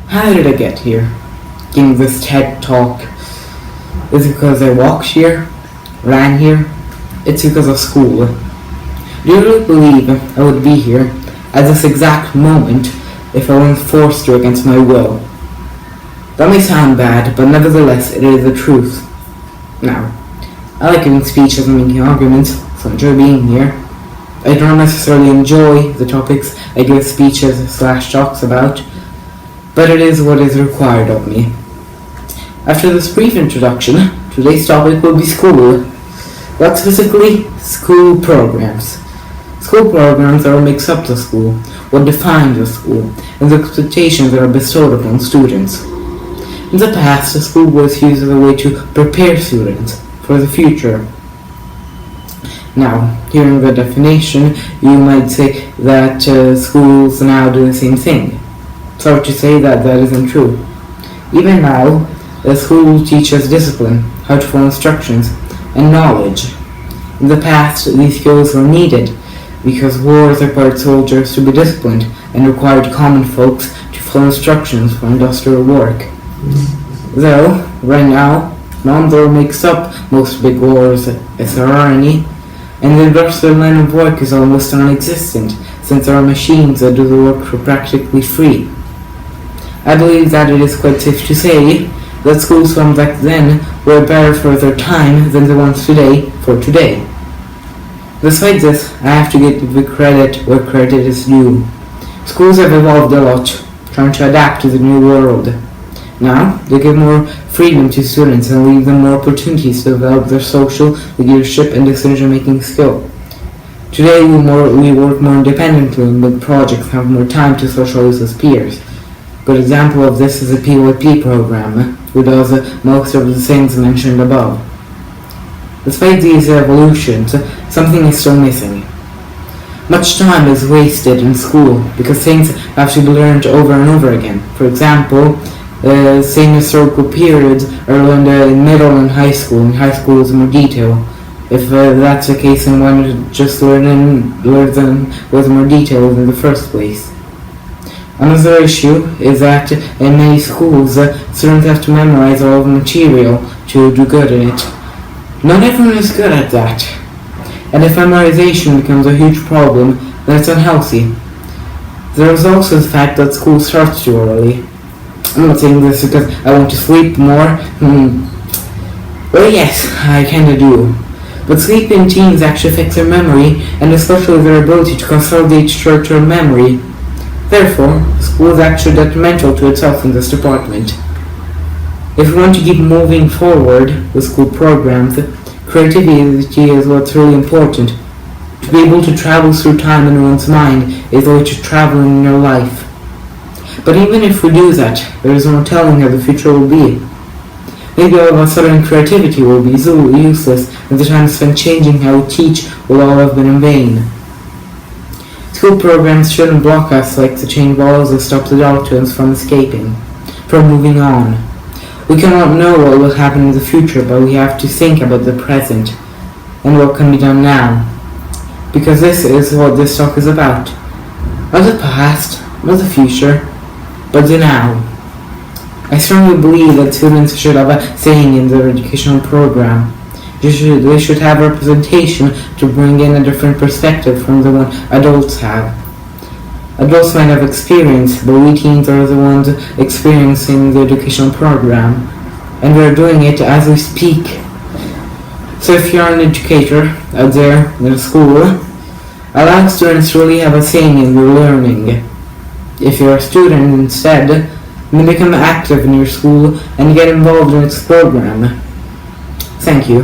How did I get here? Giving this TED talk. Is it because I walked here? Ran here? It's because of school. Do you really believe I would be here at this exact moment if I wasn't forced to against my will? That may sound bad, but nevertheless it is the truth. Now, I like giving speeches and making arguments, so I enjoy being here. I don't necessarily enjoy the topics I give speeches/talks about, but it is what is required of me. After this brief introduction, today's topic will be school. What specifically? School programs. School programs are what makes up the school, what defines the school, and the expectations that are bestowed upon students. In the past, the school was used as a way to prepare students for the future. Now, hearing the definition, you might say that schools now do the same thing. Sorry to say that isn't true. Even now, the school teaches discipline, how to follow instructions, and knowledge. In the past, these skills were needed because wars required soldiers to be disciplined and required common folks to follow instructions for industrial work. Though, right now, non-war makes up most big wars, if there are any, and the industrial line of work is almost non-existent since there are machines that do the work for practically free. I believe that it is quite safe to say that schools from back then were better for their time than the ones today for today. Besides this, I have to give the credit where credit is due. Schools have evolved a lot, trying to adapt to the new world. Now, they give more freedom to students and leave them more opportunities to develop their social, leadership, and decision-making skill. Today, we work more independently and with projects have more time to socialize with peers. A good example of this is the PYP program, who does most of the things mentioned above. Despite these evolutions, something is still missing. Much time is wasted in school because things have to be learned over and over again. For example, same historical periods are learned in middle and high school. In high school is more detail. If that's the case, then why not just learn them with more detail in the first place? Another issue is that in many schools, students have to memorize all of the material to do good in it. Not everyone is good at that. And if memorization becomes a huge problem, then it's unhealthy. There is also the fact that school starts too early. I'm not saying this because I want to sleep more. Well, yes, I kinda do. But sleep in teens actually affects their memory, and especially their ability to consolidate short-term memory. Therefore, school is actually detrimental to itself in this department. If we want to keep moving forward with school programs, creativity is what's really important. To be able to travel through time in one's mind is the way to travel in your life. But even if we do that, there is no telling how the future will be. Maybe all of a sudden creativity will be so useless and the time spent changing how we teach will all have been in vain. School programs shouldn't block us like the chain walls or stop the doctrines from escaping, from moving on. We cannot know what will happen in the future, but we have to think about the present and what can be done now. Because this is what this talk is about. Not the past, not the future, but the now. I strongly believe that students should have a saying in their educational program. They should have representation to bring in a different perspective from the one adults have. Adults might have experience, but we teens are the ones experiencing the educational program, and we're doing it as we speak. So if you're an educator out there in a school, allow students to really have a saying in their learning. If you're a student instead, then become active in your school and get involved in its program. Thank you.